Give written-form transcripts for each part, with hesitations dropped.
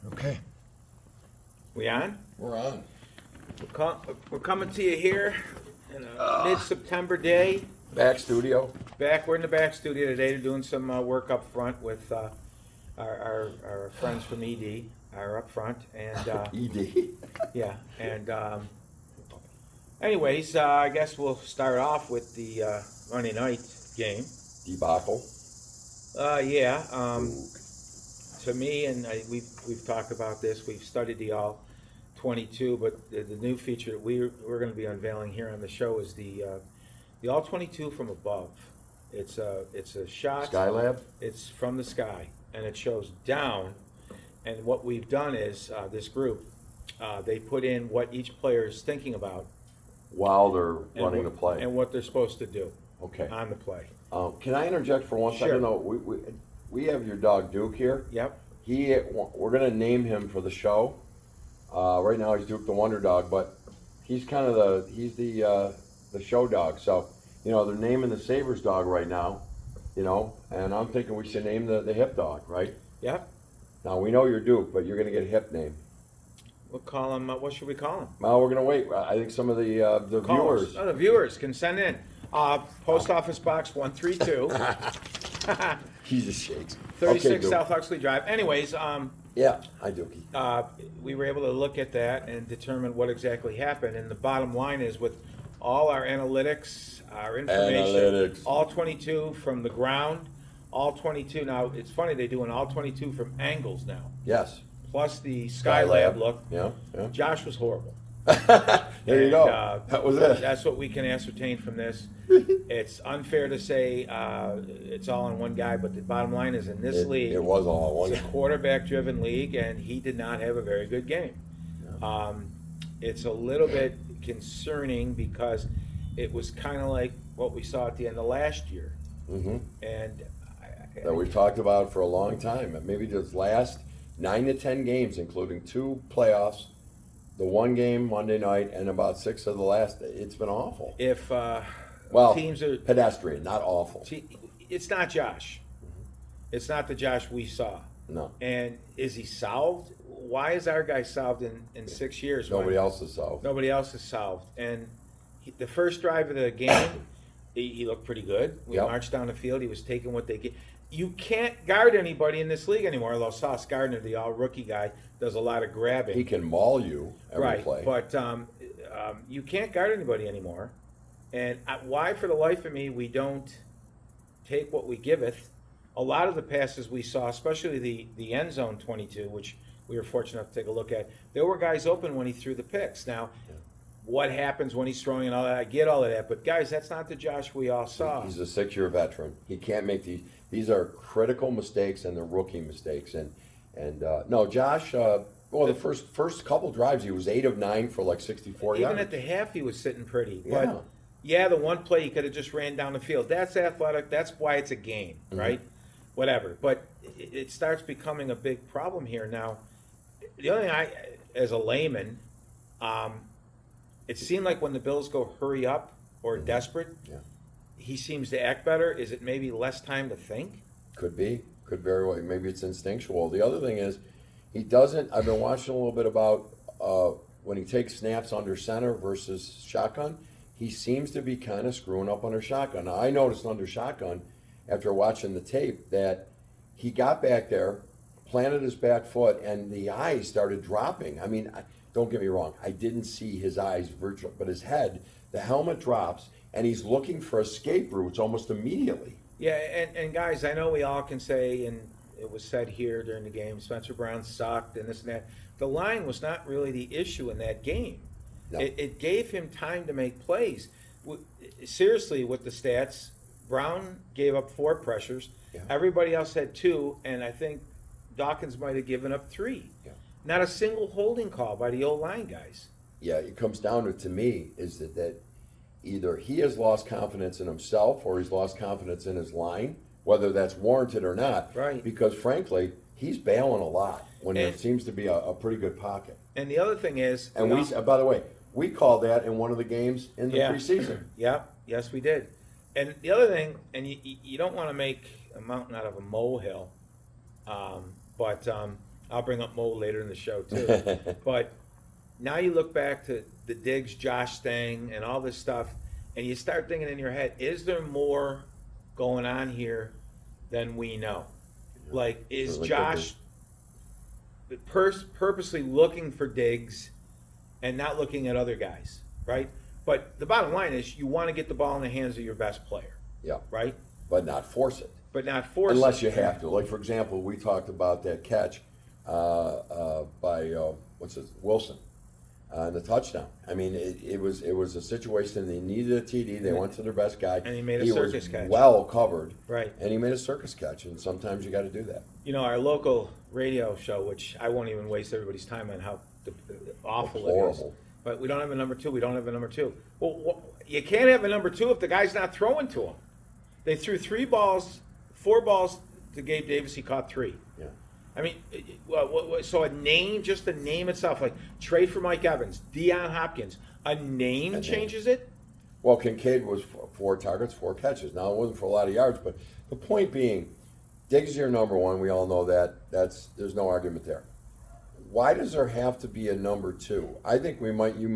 Okay. We on? We're on. We're coming to you here in a mid-September day. Back studio. We're in the back studio today. They're doing some work up front with our friends from ED are up front, and ED. yeah. And anyways, I guess we'll start off with the Monday night game. Debacle. Yeah. Ooh. To me, and we've talked about this. We've studied the all 22, but the new feature that we're going to be unveiling here on the show is the all 22 from above. It's a shot. Skylab. It's from the sky, and it shows down. And what we've done is this group, they put in what each player is thinking about While they're and running what, the play. and what they're supposed to do Okay. on the play. Can I interject for 1 second? Sure. No, we have your dog Duke here. Yep. We're gonna name him for the show. Right now he's Duke the Wonder Dog, but he's kind of the show dog. So they're naming the Sabres dog right now. And I'm thinking we should name the hip dog, right? Yep. Now we know you're Duke, but you're gonna get a hip name. We'll call him. What should we call him? Well, we're gonna wait. I think some of the Callers. viewers. Oh, the viewers can send in. Post Office Box 132, He's a shakes. 36 Okay, Duke. South Huxley Drive. Anyways, Yeah, hi Dookie. we were able to look at that and determine what exactly happened. And the bottom line is, with all our analytics, our information, Analytics. all 22 from the ground, all 22. Now, it's funny, they do an all 22 from angles now, Yes. plus the Skylab look. Yeah. Josh was horrible. There you And, go. That was it. That's what we can ascertain from this. It's unfair to say it's all on one guy, but the bottom line is, in this league, It was all it's a one. quarterback-driven league, and he did not have a very good game. It's a little bit concerning because it was kind of like what we saw at the end of last year, Mm-hmm. and That we've talked about for a long time. Maybe those last 9 to 10 games, including 2 playoffs, the 1 game Monday night, and about 6 of the last. It's been awful. if Well, teams are, pedestrian, not awful. it's not Josh. It's not the Josh we saw. No, And is he solved? Why is our guy solved in 6 years? when nobody else is solved. Nobody else is solved. And the first drive of the game, he looked pretty good. We Yep. marched down the field. He was taking what they get. You can't guard anybody in this league anymore. Although Sauce Gardner, the all-rookie guy, does a lot of grabbing. He can maul you every Right, play. but you can't guard anybody anymore. And why, for the life of me, we don't take what we giveth. A lot of the passes we saw, especially the end zone 22, which we were fortunate enough to take a look at, there were guys open when he threw the picks. Now, what happens when he's throwing and all that, I get all of that. But, guys, that's not the Josh we all saw. He's a 6-year veteran. He can't make these. These are critical mistakes, and they're rookie mistakes. And no, Josh. Well, the first couple drives, he was 8 of 9 for like 64 yards. Even at the half, he was sitting pretty. Yeah. But, yeah, the one play he could have just ran down the field. That's athletic. That's why it's a game, right? Whatever. But it starts becoming a big problem here. Now, the only thing as a layman, it seemed like when the Bills go hurry up or desperate, Yeah. he seems to act better. Is it maybe less time to think? Could be. Could very well. Maybe it's instinctual. The other thing is, he doesn't. I've been watching a little bit about when he takes snaps under center versus shotgun. He seems to be kind of screwing up under shotgun. Now, I noticed under shotgun, after watching the tape, that he got back there, planted his back foot, and the eyes started dropping. I mean, don't get me wrong. I didn't see his eyes virtually, but his head, the helmet drops, and he's looking for escape routes almost immediately. Yeah, and guys, I know we all can say, and it was said here during the game, Spencer Brown sucked and this and that. The line was not really the issue in that game. No. It gave him time to make plays. Seriously, with the stats, Brown gave up 4 pressures. Yeah. Everybody else had 2, and I think Dawkins might have given up 3. Yeah. Not a single holding call by the old line guys. Yeah, it comes down to me, is that either he has lost confidence in himself or he's lost confidence in his line, whether that's warranted or not. Right. Because frankly, he's bailing a lot when there And- seems to be a pretty good pocket. And the other thing is, And by the way, we called that in one of the games in the Yeah. preseason. Yep, yes, we did. And the other thing, and you don't want to make a mountain out of a molehill, but I'll bring up Mo later in the show too. But now you look back to the Diggs, Josh thing, and all this stuff, and you start thinking in your head, is there more going on here than we know? Like, is Certainly Josh purposely looking for Diggs and not looking at other guys, right? But the bottom line is you want to get the ball in the hands of your best player, Yeah, right? but not force it. But not force it. Unless you have to. Like, for example, we talked about that catch by, Wilson on the touchdown. I mean, it was a situation, they needed a TD, they went to their best guy. And he made a circus catch. Well covered. Right. And he made a circus catch, and sometimes you got to do that. You know, our local radio show, which I won't even waste everybody's time on how awful it is. Horrible. But we don't have a number two. We don't have a number two. Well, you can't have a number two if the guy's not throwing to him. They threw 4 balls to Gabe Davis. He caught 3. Yeah. I mean, so a name, just the name itself, like trade for Mike Evans, Deion Hopkins, a name changes it? Well, Kincaid was 4 targets, 4 catches. Now, it wasn't for a lot of yards, but the point being, Diggs is your number one. We all know that. There's no argument there. Why does there have to be a number 2? I think you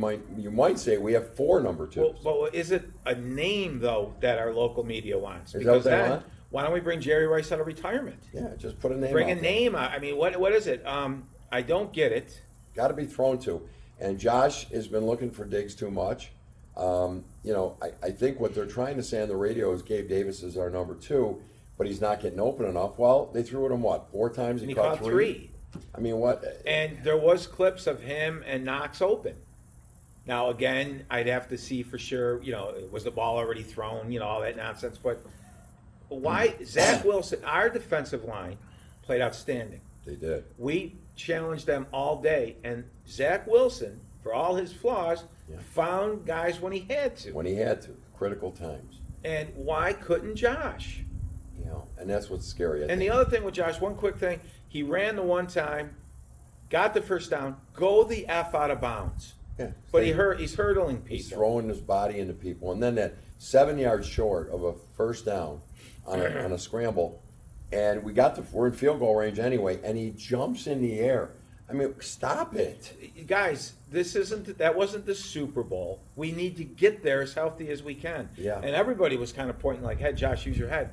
might say we have 4 number 2s. Well, is it a name though that our local media wants? Is that what they want? Why don't we bring Jerry Rice out of retirement? Yeah, just put a name. Bring out a there. name out. I mean, what is it? I don't get it. Got to be thrown to. And Josh has been looking for Diggs too much. I think what they're trying to say on the radio is Gabe Davis is our number 2, but he's not getting open enough. Well, they threw at him 4 times? He caught 3. I mean, what? And there was clips of him and Knox open. Now, again, I'd have to see for sure, was the ball already thrown, all that nonsense. But why? Zach Wilson, our defensive line, played outstanding. They did. We challenged them all day. And Zach Wilson, for all his flaws, found guys when he had to. When he had to. Critical times. And why couldn't Josh? And that's what's scary. I And think. the other thing with Josh, one quick thing, he ran the one time, got the first down, go the F out of bounds. Yeah. But he's hurdling people. He's throwing his body into people. And then that 7 yards short of a first down on a scramble. And we're in field goal range anyway, and he jumps in the air. I mean, stop it. Guys, that wasn't the Super Bowl. We need to get there as healthy as we can. Yeah. And everybody was kind of pointing like, hey, Josh, use your head.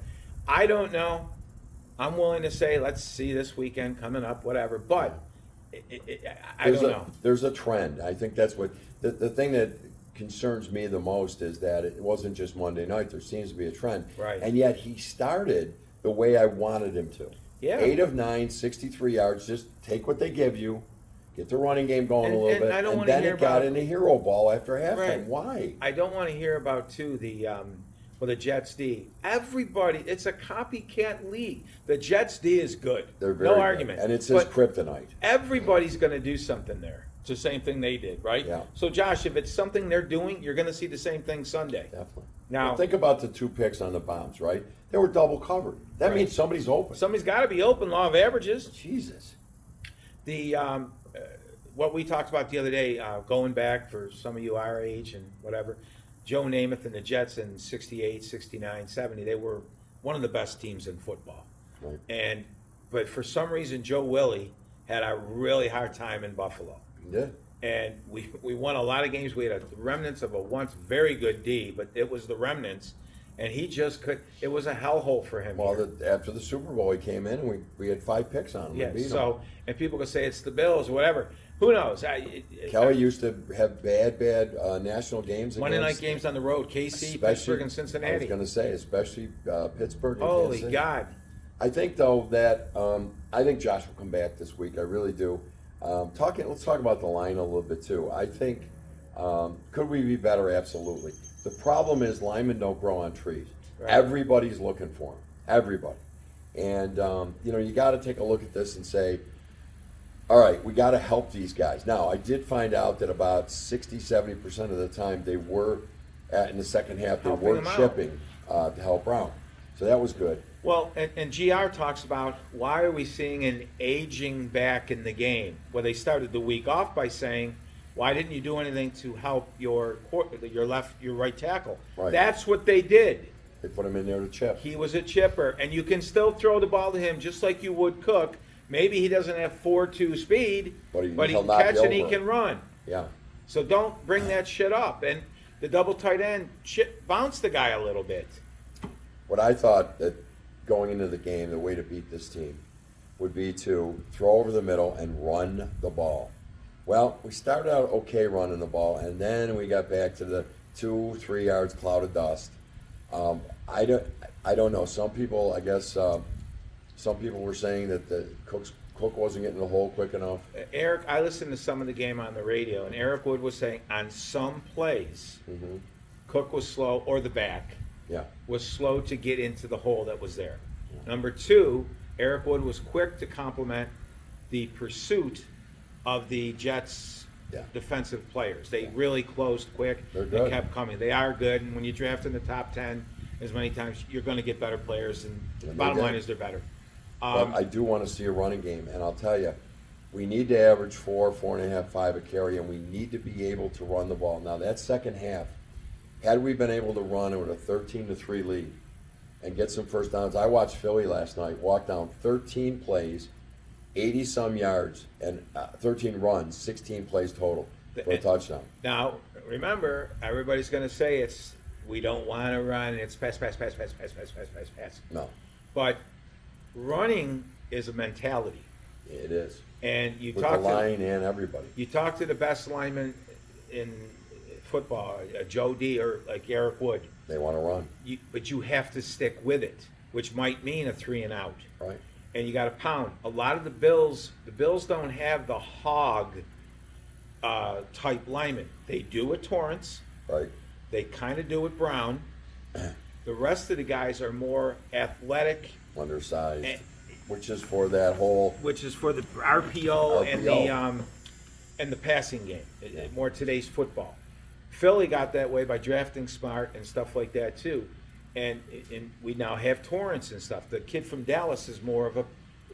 I don't know. I'm willing to say, let's see this weekend coming up, whatever. But I don't know. There's a trend. I think that's what the thing that concerns me the most is that it wasn't just Monday night. There seems to be a trend. Right. And yet he started the way I wanted him to. Yeah. 8 of 9, 63 yards. Just take what they give you. Get the running game going a little And bit. I don't And wanna then hear it got about- into hero ball after halftime. Right. Why? I don't want to hear about, too, the Jets D. Everybody, it's a copycat league. The Jets D is good. They're very no good. argument. And it's his But kryptonite. everybody's going to do something there. It's the same thing they did, right? Yeah. So, Josh, if it's something they're doing, you're going to see the same thing Sunday. Definitely. Now- Well, think about the 2 picks on the bombs, right? They were double covered. That Right. means somebody's open. Somebody's got to be open, law of averages. Jesus. The what we talked about the other day, going back for some of you our age and whatever, Joe Namath and the Jets in 68, 69, 70, they were one of the best teams in football. Right. But for some reason, Joe Willie had a really hard time in Buffalo. He did. And we won a lot of games. We had remnants of a once very good D, but it was the remnants. And he just could. It was a hellhole for him. Well, here. after the Super Bowl, he came in and we had 5 picks on him. Yeah. We beat him. So, and people could say it's the Bills or whatever. Who knows? Kelly used to have bad national games. Monday night against, games on the road, KC, especially- Pittsburgh, and I was Cincinnati. going to say, especially Pittsburgh. And Holy Kansas City. God! I think though that I think Josh will come back this week. I really do. Let's talk about the line a little bit too. I think could we be better? Absolutely. The problem is linemen don't grow on trees. Right. Everybody's looking for them. Everybody. And you got to take a look at this and say, all right, we got to help these guys. Now, I did find out that about 60-70% of the time they were in the second half they Helping were them out. chipping to help Brown. So that was good. Well, and GR talks about why are we seeing an aging back in the game? Well, they started the week off by saying, why didn't you do anything to help your right tackle? Right. That's what they did. They put him in there to chip. He was a chipper, and you can still throw the ball to him just like you would Cook, Maybe he doesn't have 4.2 speed, But he but he can can knock catch you and he over. can run. Yeah. So don't bring that shit up. And the double tight end, bounce the guy a little bit. What I thought that going into the game, the way to beat this team would be to throw over the middle and run the ball. Well, we started out okay running the ball, and then we got back to the 2-3 yards cloud of dust. I don't know. Some people, I guess, some people were saying that the Cook wasn't getting the hole quick enough. Eric, I listened to some of the game on the radio, and Eric Wood was saying on some plays, Mm-hmm. Cook was slow, or the back Yeah. was slow to get into the hole that was there. Number two, Eric Wood was quick to compliment the pursuit of the Jets' Yeah. defensive players. They really closed quick They're and good. kept coming. They are good, and when you draft in the top 10 as many times, you're going to get better players, and the And they bottom did. line is they're better. But I do want to see a running game, and I'll tell you, we need to average 4.5, 5 a carry, and we need to be able to run the ball. Now that second half, had we been able to run with a 13-3 lead and get some first downs, I watched Philly last night walk down 13 plays, 80 some yards, and 13 runs, 16 plays total for a touchdown. Now, remember, everybody's going to say we don't want to run, it's pass. No, But running is a mentality. it is. And you With talk the to line and everybody. you talk to the best linemen in football, Joe D or like Eric Wood, They want to run, but you have to stick with it, which might mean a 3 and out. right? And you got to pound. A lot of the Bills don't have the hog type linemen. They do with Torrance. Right. They kind of do with Brown. The rest of the guys are more athletic, Undersized, and, which is for that whole. which is for the RPO, RPO. and the passing game. Yeah. More today's football. Philly got that way by drafting smart and stuff like that too. And we now have Torrance and stuff. The kid from Dallas is more of a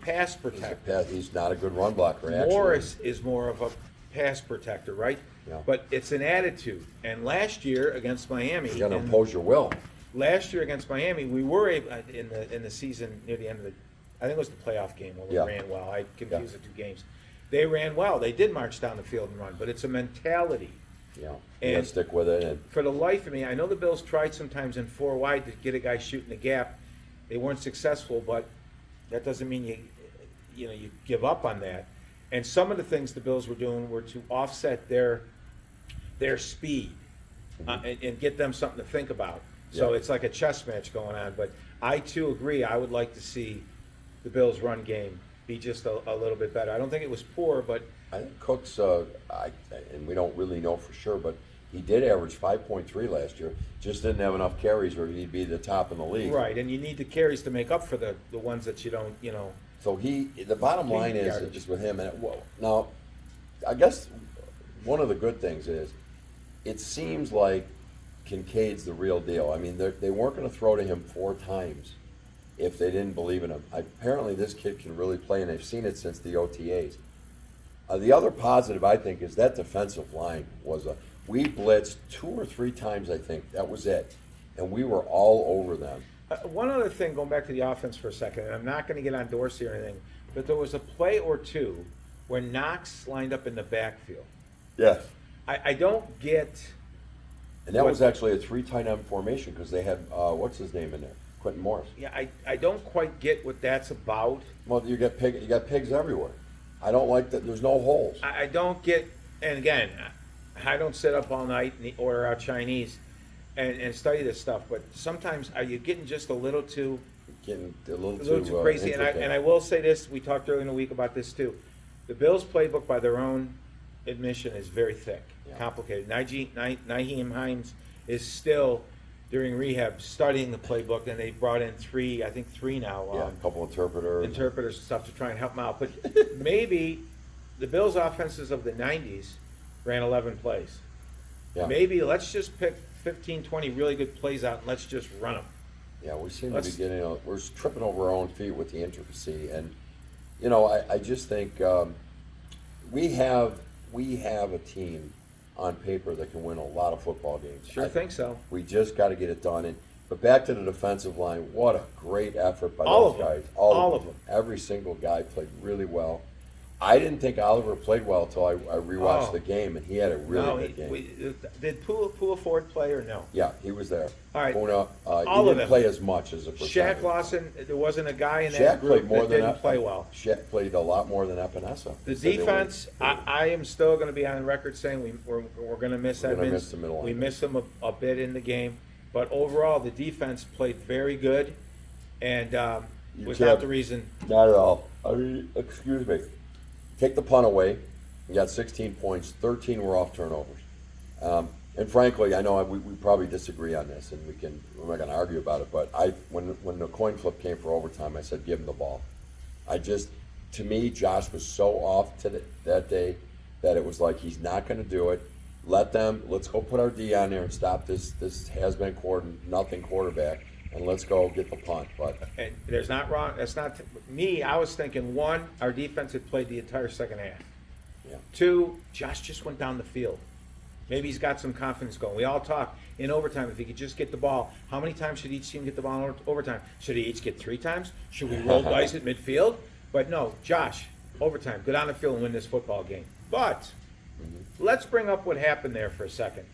pass protector. He's not a good run blocker, actually. Morris is more of a pass protector, right? Yeah. But it's an attitude. And last year against Miami, You got to and impose your will. last year against Miami, we were able in the season near the end of the, I think it was the playoff game where we Yeah. ran well. I confused the two games. They ran well. They did march down the field and run, but it's a mentality. You got And- to stick with it. And For the life of me, I know the Bills tried sometimes in 4 wide to get a guy shooting the gap. They weren't successful, but that doesn't mean you give up on that. And some of the things the Bills were doing were to offset their speed and get them something to think about. So Yeah. it's like a chess match going on. But I too agree. I would like to see the Bills' run game be just a little bit better. I don't think it was poor, but I think Cook's, and we don't really know for sure, but he did average 5.3 last year. Just didn't have enough carries where he'd be the top in the league. right. And you need the carries to make up for the ones that you don't. So the bottom line is Yardage. just with him. And now, I guess one of the good things is it seems like Kincaid's the real deal. I mean, they weren't going to throw to him 4 times if they didn't believe in him. Apparently, this kid can really play, and they've seen it since the OTAs. The other positive, I think, is that defensive line we blitzed 2 or 3 times, I think. That was it. And we were all over them. One other thing, going back to the offense for a second, and I'm not going to get on Dorsey or anything, but there was a play or two where Knox lined up in the backfield. Yes. I don't get. And that What- was actually a 3 tight end formation because they had, what's his name in there? Quentin Morris. Yeah, I don't quite get what that's about. Well, you got pigs everywhere. I don't like that. There's no holes. I don't get, and again, I don't sit up all night and order out Chinese and study this stuff, but sometimes are you getting just a little too Getting a little too crazy? intricate. And I will say this, we talked earlier in the week about this too. The Bills playbook, by their own admission, is very thick, Yeah. complicated. Nyheim Hines is still, during rehab, studying the playbook, and they brought in 3 now. Yeah, a couple interpreters. Interpreters and stuff to try and help them out. But maybe the Bills' offenses of the 90s ran 11 plays. Yeah. Maybe let's just pick 15, 20 really good plays out and let's just run them. Yeah, we seem to Let's- be getting. We're tripping over our own feet with the intricacy, and I just think we have a team on paper that can win a lot of football games. Sure think so. We just got to get it done. And But back to the defensive line, what a great effort by All those of them. guys. All of them. Every single guy played really well. I didn't think Oliver played well until I rewatched Oh. the game, and he had a really good game. Did Pula Ford play or no? Yeah, he was there. All right. Puna, All he of didn't them. play as much as a percentage. Shaq Lawson, there wasn't a guy in that Shaq group played more that than didn't play well. Shaq played a lot more than Epinesa. The So they were- defense, I am still going to be on record saying we're going to miss We're gonna Edmonds. miss the middle We linebacker. missed him a bit in the game, but overall the defense played very good, and You was can't- not the reason. Not at all. I mean, excuse me. Take the punt away. You got 16 points. 13 were off turnovers. And frankly, I know we probably disagree on this, and we're not going to argue about it. But when the coin flip came for overtime, I said give him the ball. To me, Josh was so off that day that it was like he's not going to do it. Let's go put our D on there and stop this has-been nothing quarterback, and let's go get the punt. But And there's not wrong. That's not me. I was thinking one, our defense had played the entire second half. yeah, Two, Josh just went down the field. Maybe he's got some confidence going. We all talk in overtime. If he could just get the ball, how many times should each team get the ball in overtime? Should he each get 3 times? Should we roll dice at midfield? But no, Josh, overtime, go down the field and win this football game. But let's bring up what happened there for a second.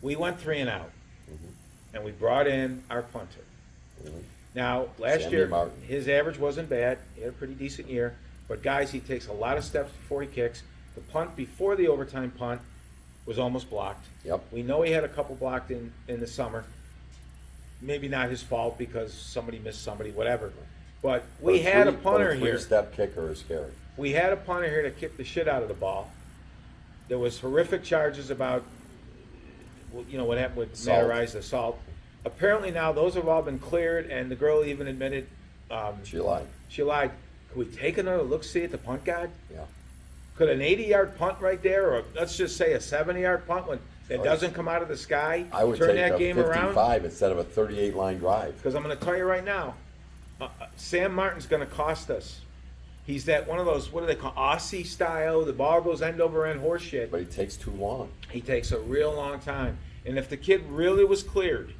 We went 3 and out, and we brought in our punter. Now, last Sammy year, Martin. his average wasn't bad. He had a pretty decent year. But, guys, he takes a lot of steps before he kicks. The punt before the overtime punt was almost blocked. Yep. We know he had a couple blocked in the summer. Maybe not his fault because somebody missed somebody, whatever. But we had a punter here. Three-step kicker is scary. We had a punter here to kick the shit out of the ball. There was horrific charges about, what happened with Assault. motorized assault. Apparently now those have all been cleared, and the girl even admitted She lied. she lied. Could we take another look-see at the punt guard? Yeah. Could an 80-yard punt right there, or let's just say a 70-yard punt that Right. doesn't come out of the sky, I would turn take that a game 55 around? instead of a 38-line drive. Because I'm going to tell you right now, Sam Martin's going to cost us. He's that one of those, what do they call, Aussie style, the ball goes end over end horse shit. But he takes too long. He takes a real long time. And if the kid really was cleared,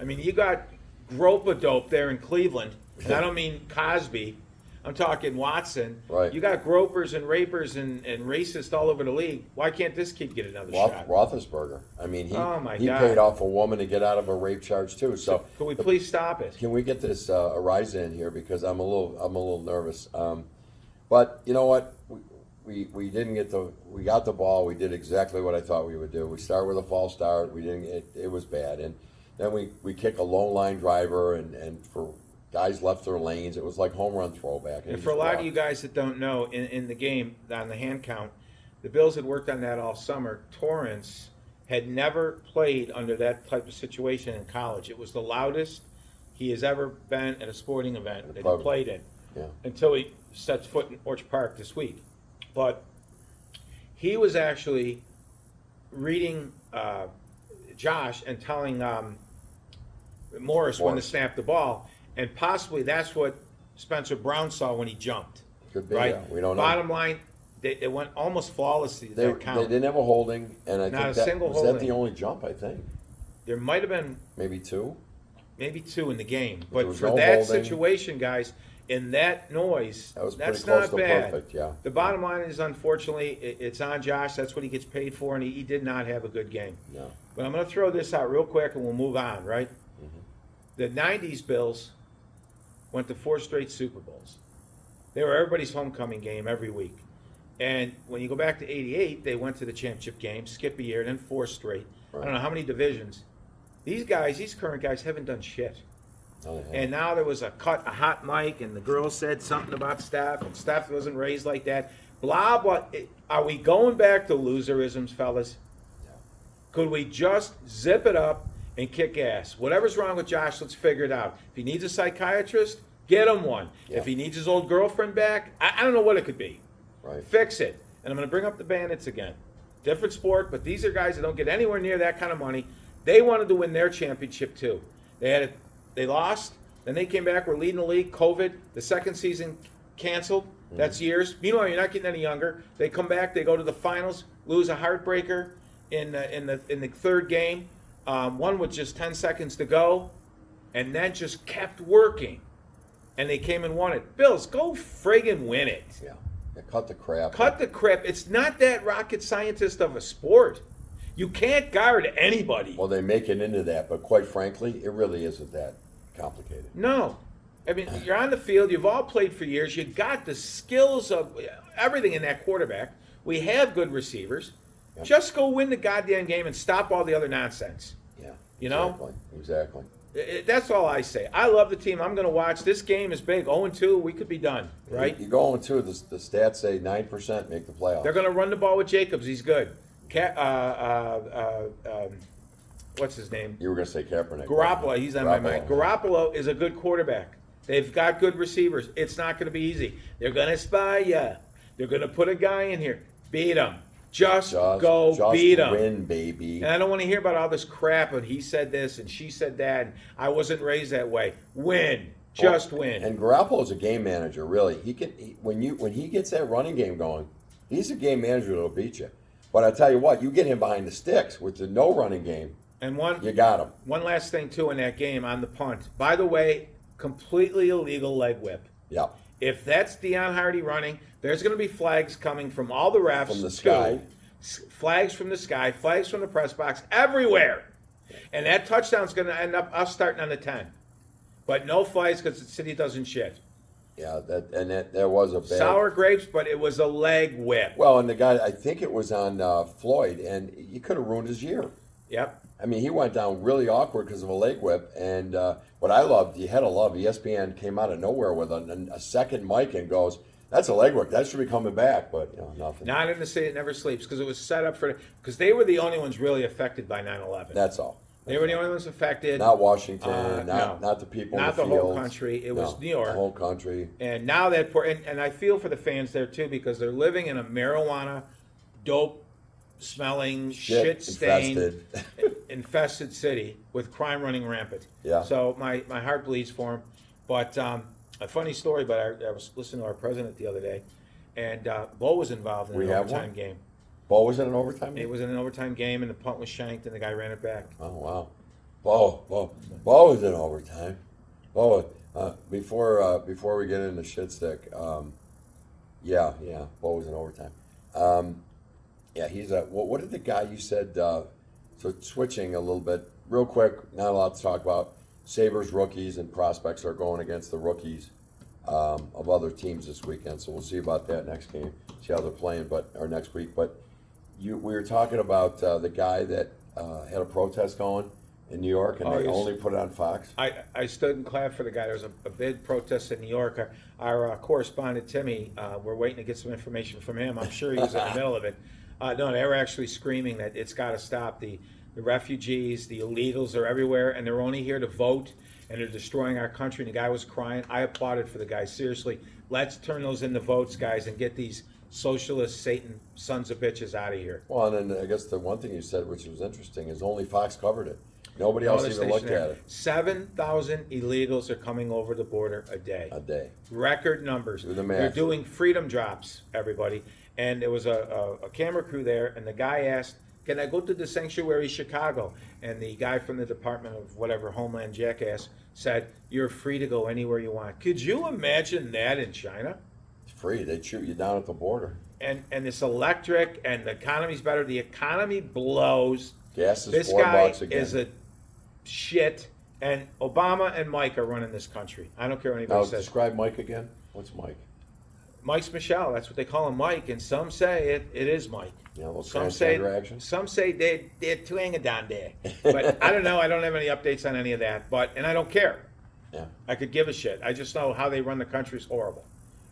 I mean, you got grope-a-dope there in Cleveland, and I don't mean Cosby. I'm talking Watson. Right. You got gropers and rapers and racists all over the league. Why can't this kid get another shot? Roethlisberger. I mean, Oh, my he God. paid off a woman to get out of a rape charge too. So Could we please stop it? can we get this Ariza in here because I'm a little nervous. But you know what? We didn't get we got the ball. We did exactly what I thought we would do. We start with a false start. We didn't. It was bad, and then we kick a low line driver, and for guys left their lanes, it was like home run throwback. And for a lot of you guys that don't know, in the game, on the hand count, the Bills had worked on that all summer. Torrance had never played under that type of situation in college. It was the loudest he has ever been at a sporting event that he played in. Yeah. Until he sets foot in Orchard Park this week. But he was actually reading Josh and telling Morris when to snap the ball, and possibly that's what Spencer Brown saw when he jumped. Could be. Right? Yeah, we don't know. Bottom line, they went almost flawlessly. They didn't have a holding, and I Not think a single was that holding. the only jump. I think There might have been maybe 2. maybe 2 in the game, There but was for no that holding. situation, guys, in that noise, That was pretty that's close not to bad. perfect. Yeah. The bottom line is, unfortunately, it's on Josh. That's what he gets paid for, and he did not have a good game. No. But I'm going to throw this out real quick, and we'll move on, right? The 90s Bills went to 4 straight Super Bowls. They were everybody's homecoming game every week. And when you go back to 88, they went to the championship game, skip a year, and then 4 straight. I don't know how many divisions. These current guys, haven't done shit. No, they And now there was a hot mic, and the girl said something about Steph, and Steph wasn't raised like that. Blah, blah. Are we going back to loserisms, fellas? Could we just zip it up and kick ass? Whatever's wrong with Josh, let's figure it out. If he needs a psychiatrist, get him one. Yeah. If he needs his old girlfriend back, I don't know what it could be. Right. Fix it. And I'm going to bring up the Bandits again. Different sport, but these are guys that don't get anywhere near that kind of money. They wanted to win their championship too. They lost, then they came back, were leading the league, COVID, the second season canceled. That's years. Meanwhile, you're not getting any younger. They come back, they go to the finals, lose a heartbreaker in the third game. one with just 10 seconds to go, and then just kept working. And they came and won it. Bills, go friggin' win it. Yeah. Cut the crap. Cut the crap. It's not that rocket scientist of a sport. You can't guard anybody. Well, they make it into that, but quite frankly, it really isn't that complicated. No. I mean, you're on the field. You've all played for years. You got the skills of everything in that quarterback. We have good receivers. Yep. Just go win the goddamn game and stop all the other nonsense. Yeah. You know? Exactly. That's all I say. I love the team. I'm going to watch. This game is big. 0-2, we could be done, right? You go on to the stats say 9% make the playoffs. They're going to run the ball with Jacobs. He's good. What's his name? You were going to say Kaepernick. Garoppolo. He's on my mind. Garoppolo. Garoppolo is a good quarterback. They've got good receivers. It's not going to be easy. They're going to spy you. They're going to put a guy in here. Beat him. Just go beat him. Win, baby. And I don't want to hear about all this crap and he said this and she said that and I wasn't raised that way. Win. Just win. And Garoppolo's a game manager, really. When he gets that running game going, he's a game manager that'll beat you. But I tell you what, you get him behind the sticks with the no running game, and you got him. One last thing too in that game on the punt. By the way, completely illegal leg whip. Yeah. If that's Deion Hardy running, there's going to be flags coming from all the refs. From the sky. Flags from the sky, flags from the press box, everywhere. And that touchdown's going to end up us starting on the 10. But no flags because the city doesn't shit. Yeah, that was a bad... Sour grapes, but it was a leg whip. Well, and the guy, I think it was on Floyd, and he could have ruined his year. Yep. I mean, he went down really awkward because of a leg whip. And what I loved, you had to love, ESPN came out of nowhere with a second mic and goes, that's a leg whip. That should be coming back. But, nothing. Not in the city, it never sleeps because it was set up for... Because they were the only ones really affected by 9/11. That's all. They were the only ones affected. Not Washington, no. not the people Not in the the fields. whole country. It was New York. The whole country. And now that and I feel for the fans there too because they're living in a marijuana, dope smelling, shit stained, infested city with crime running rampant. Yeah. So my heart bleeds for them. But a funny story. But I was listening to our president the other day, and Bo was involved in an overtime game. Bo was in an overtime game? It was in an overtime game, and the punt was shanked, and the guy ran it back. Oh, wow. Bo was in overtime. Bo, before we get into shit stick, Bo was in overtime. He's what did the guy you said, so switching a little bit, real quick, not a lot to talk about. Sabres rookies and prospects are going against the rookies of other teams this weekend, so we'll see about that next game, see how they're playing, or next week, but we were talking about the guy that had a protest going in New York, and they only put it on Fox. I stood and clapped for the guy. There was a big protest in New York. Our correspondent, Timmy, we're waiting to get some information from him. I'm sure he was in the middle of it. No, they were actually screaming that it's got to stop. The refugees, the illegals are everywhere, and they're only here to vote, and they're destroying our country. And the guy was crying. I applauded for the guy. Seriously, let's turn those into votes, guys, and get these socialist Satan sons of bitches out of here. Well, and then I guess the one thing you said, which was interesting, is only Fox covered it. Nobody else even looked at it. 7,000 illegals are coming over the border a day. Record numbers. Do the math. They're doing freedom drops, everybody. And there was a camera crew there, and the guy asked, can I go to the sanctuary Chicago? And the guy from the Department of whatever, Homeland Jackass, said, you're free to go anywhere you want. Could you imagine that in China? Free. They'd shoot you down at the border. And it's electric, and the economy's better. The economy blows. Gas is this $4 guy again. is a shit, and Obama and Mike are running this country. I don't care what anybody says. Describe Mike again. What's Mike? Mike's Michelle. That's what they call him, Mike, and some say it is Mike. Yeah, a little some say they're twang it down there, but I don't know. I don't have any updates on any of that. And I don't care. Yeah, I could give a shit. I just know how they run the country is horrible.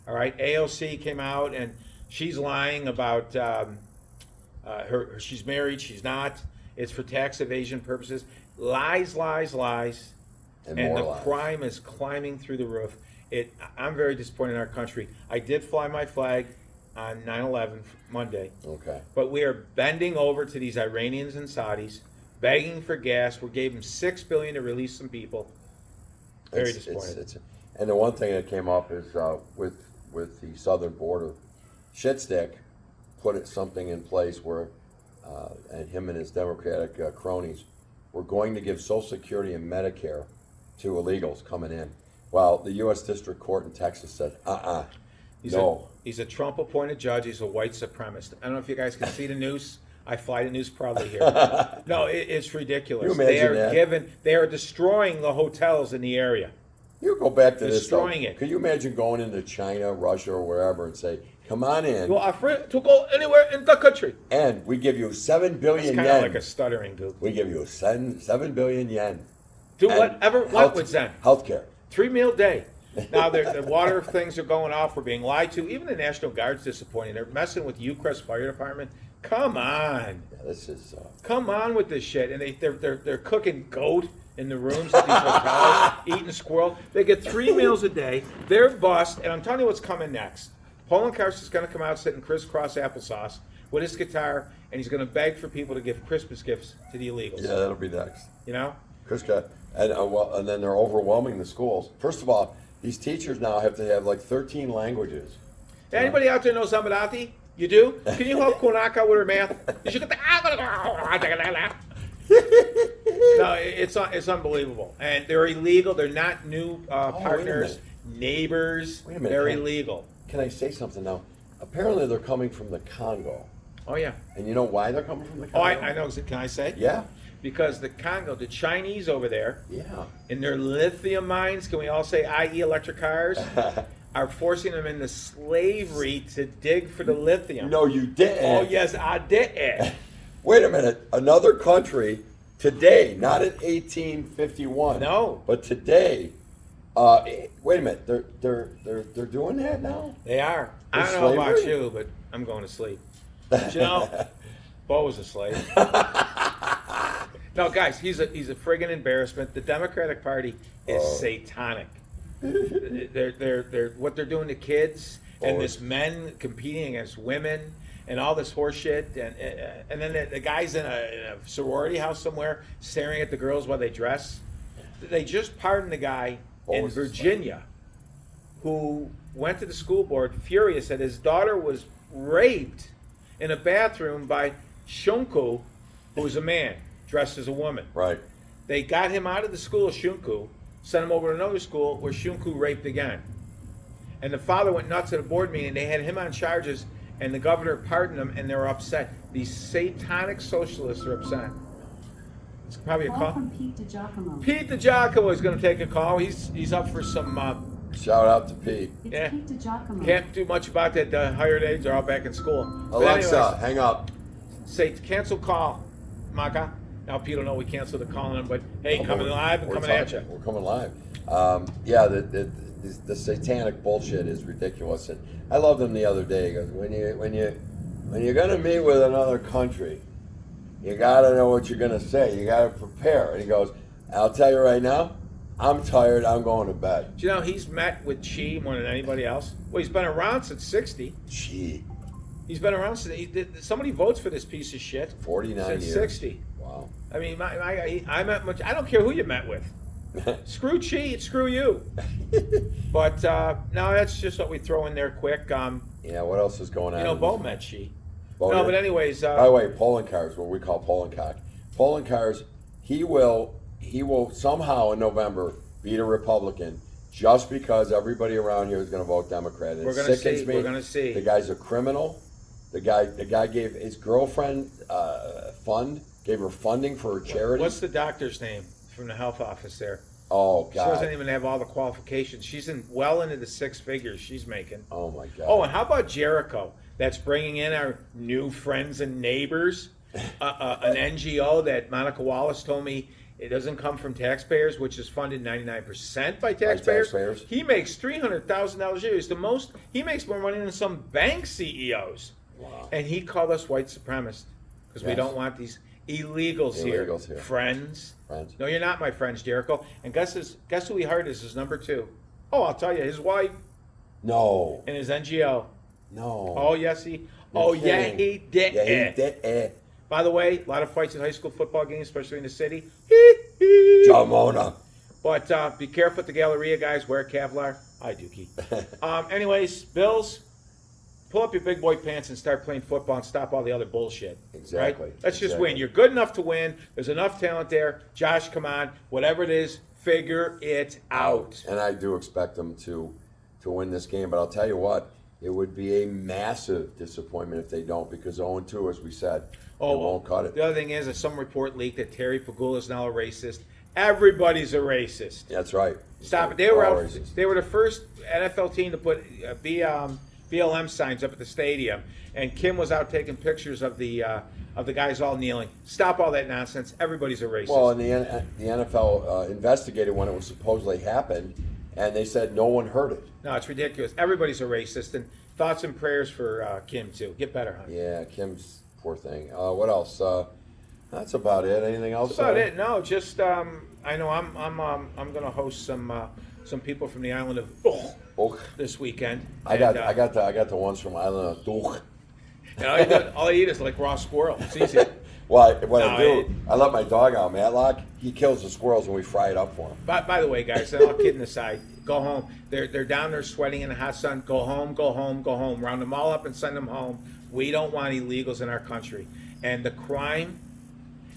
All right, AOC came out and she's lying about she's married. She's not. It's for tax evasion purposes. Lies, lies, lies. And the lies. Crime is climbing through the roof. I'm very disappointed in our country. I did fly my flag on 9/11 Monday. Okay. But we are bending over to these Iranians and Saudis, begging for gas. We gave them $6 billion to release some people. Very disappointed. And the one thing that came up is with the southern border, Shitstick put something in place where, and him and his Democratic cronies we're going to give Social Security and Medicare to illegals coming in. Well, the U.S. District Court in Texas said, no. He's a Trump-appointed judge. He's a white supremacist. I don't know if you guys can see the news. I fly the news proudly here. No, it's ridiculous. Can you imagine that? They are destroying the hotels in the area. You go back to Destroying this. it. Could you imagine going into China, Russia, or wherever and say, come on in, You are free to go anywhere in the country. and we give you 7 It's billion kind of yen. like a stuttering dude. We give you 7 billion yen. Do And whatever what with Zen. Healthcare. 3-meal day. Now the water things are going off. We're being lied to. Even the National Guard's disappointing. They're messing with Ucrest Fire Department. Come on, Yeah, this is. come on with this shit. And they're cooking goat in the rooms at these hotels, eating squirrel. They get 3 meals a day. They're bust. And I'm telling you what's coming next. Poland Carson's going to come out sitting crisscross applesauce with his guitar, and he's going to beg for people to give Christmas gifts to the illegals. Yeah, that'll be next. You know? Chris got, and then they're overwhelming the schools. First of all, these teachers now have to have like 13 languages. Anybody out there know Zambarati? You do? Can you help Konaka with her math? You should get the. No, it's unbelievable, and they're illegal. They're not new partners, neighbors. Wait a minute, They're Ken. illegal. Can I say something now? Apparently, they're coming from the Congo, Oh yeah. and you know why they're coming from the Oh, Congo? I know. Can I say? Yeah, Because the Congo, the Chinese over there, yeah. in their lithium mines, can we all say i.e. electric cars, are forcing them into slavery to dig for the lithium. No, you didn't. Oh yes, I did. Wait a minute. Another country today, not in 1851. No. But today. Wait a minute. They're doing that now. They are. I With don't know about slavery? you, but I'm going to sleep. But you know, Bo was a slave. No, guys, he's a friggin' embarrassment. The Democratic Party is satanic. They're what they're doing to kids and this men competing against women and all this horse shit and then the guys in a sorority house somewhere staring at the girls while they dress. They just pardoned the guy in was his Virginia who went to the school board furious that his daughter was raped in a bathroom by Shunku, who was a man dressed as a woman. Right. They got him out of the school of Shunku, sent him over to another school where Shunku raped again. And the father went nuts at a board meeting. They had him on charges, and the governor pardoned him, and they were upset. These satanic socialists are upset. It's probably a Call call. from Pete DiGiacomo. Pete DiGiacomo is going to take a call. He's up for some. Shout out to Pete. It's Yeah. Pete DiGiacomo. Can't do much about that. The hired aides are all back in school. But Alexa, anyways, hang up. say cancel call, Maka. Now Pete will know we canceled the call on him, but hey, coming live and We're coming at you. talking- We're coming live. Yeah, the satanic bullshit is ridiculous, and I loved him the other day. He goes, when you're gonna meet with another country, you gotta know what you're gonna say. You gotta prepare. And he goes, I'll tell you right now, I'm tired. I'm going to bed. Do you know he's met with Xi more than anybody else? Well, he's been around since '60. Gee, He's been around since somebody votes for this piece of shit 49 since years. '60. Wow. I mean, I met much. I don't care who you met with. Screw Xi, screw you. But no, that's just what we throw in there quick. Yeah. What else is going on? You know, in Bo this- met Xi. Bo No, did? but anyways, By the way, Poland Cars, what we call Poland Cock. Poland Cars, he will somehow in November beat a Republican just because everybody around here is going to vote Democrat. And We're it gonna sickens see, me. we're gonna see. The guy's a criminal. The guy gave his girlfriend gave her funding for her charity. What's the doctor's name from the health office there? Oh She doesn't God. even have all the qualifications. She's well into the 6 figures she's making. Oh my God. Oh, and how about Jericho? That's bringing in our new friends and neighbors. An NGO that Monica Wallace told me it doesn't come from taxpayers, which is funded 99% by taxpayers. taxpayers. He makes $300,000 a year. He's the most. He makes more money than some bank CEOs. Wow. And he called us white supremacists because we Yes. don't want these illegals here. Friends. Friends. No, you're not my friends, Jericho. And guess who he hired as his number 2? Oh, I'll tell you, his wife No. and his NGO. No. Oh, yes, he. You're Oh, yeah, kidding. he did. Yeah, he did. By the way, a lot of fights in high school football games, especially in the city. Jamona. But be careful with the Galleria guys. Wear Kevlar. Hi, Dookie. Anyways, Bills, pull up your big boy pants and start playing football and stop all the other bullshit. Exactly. Right? Let's just Exactly. win. You're good enough to win. There's enough talent there. Josh, come on. Whatever it is, figure it out. And I do expect them to win this game, but I'll tell you what, it would be a massive disappointment if they don't, because 0-2, as we said, it won't cut it. The other thing is that some report leaked that Terry Pagula is now a racist. Everybody's a racist. That's right. Stop it. They were All out. racist. They were the first NFL team to put BLM signs up at the stadium, and Kim was out taking pictures of the guys all kneeling. Stop all that nonsense. Everybody's a racist. Well, and the NFL investigated when it was supposedly happened, and they said no one heard it. No, it's ridiculous. Everybody's a racist, and thoughts and prayers for Kim too. Get better, honey. Yeah, Kim's poor thing. What else? That's about it. Anything else? That's about it. No, just I know I'm going to host some people from the island of Oh, this weekend. I got the ones from Island of Duch. And all I eat is like raw squirrel. It's easy. Well, what No, I do, I let my dog out, Matlock. He kills the squirrels and we fry it up for him. By the way, guys, all kidding aside, go home. They're down there sweating in the hot sun. Go home, go home, go home. Round them all up and send them home. We don't want illegals in our country. And the crime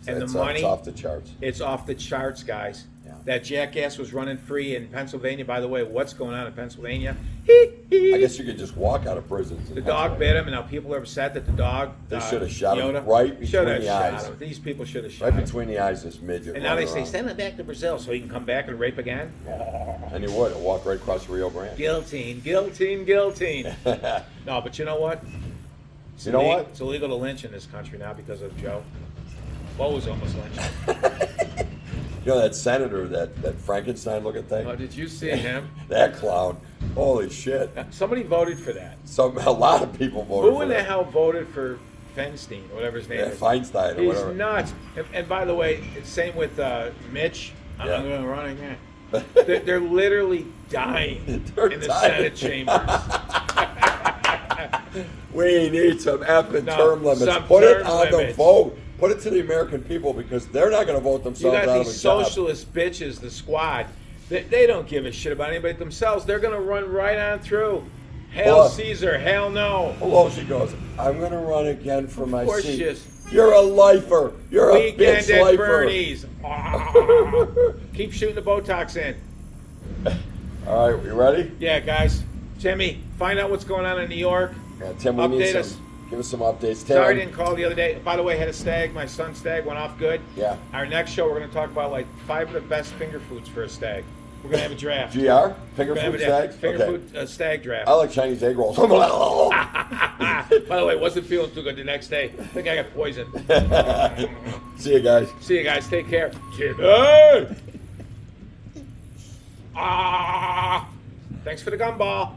and It's the money, it's off the charts. it's off the charts, guys. Yeah. That jackass was running free in Pennsylvania. By the way, what's going on in Pennsylvania? I guess you could just walk out of prison. The dog bit him, and now people are upset that the dog. They should have shot him Yoda, right between should have the shot eyes. him. These people should have shot Right him. between the eyes, this midget. And now they running say, around. send him back to Brazil so he can come back and rape again. And he would walk right across the Rio Grande. Guillotine, guillotine, guillotine. No, but you know what? It's You know what? It's illegal to lynch in this country now because of Joe. Bo was almost lynched. You know that senator, that Frankenstein looking thing? Oh, did you see him? That clown. Holy shit. Somebody voted for that. A lot of people voted Who for in the that. hell voted for Feinstein, or whatever his name Yeah, is? Feinstein or He's whatever. nuts. And by the way, it's same with Mitch. I'm Yeah. going to run again. They're literally dying They're in the dying. Senate chambers. We need some effing No, term limits. some Put it term on the limits. vote. Put it to the American people because they're not going to vote You themselves got out of these a job. socialist bitches, the squad. They don't give a shit about anybody themselves. They're going to run right on through. Hail Well, Caesar, hail no. Hello, she goes, I'm going to run again for my course seat. she is. You're a lifer. You're a Weekend bitch at lifer. Bernie's. Keep shooting the Botox in. All right, you ready? Yeah, guys. Timmy, find out what's going on in New York. Yeah, Tim, we need Update some. us. Give us some updates. Tim. Sorry I didn't call the other day. By the way, had a stag. My son's stag went off good. Yeah. Our next show, we're going to talk about like 5 of the best finger foods for a stag. We're going to have a draft. GR? Finger We're gonna have food a stags? Finger Okay. food stag draft. I like Chinese egg rolls. By the way, wasn't feeling too good the next day. I think I got poisoned. See you guys. See you guys. Take care. Hey! Thanks for the gumball.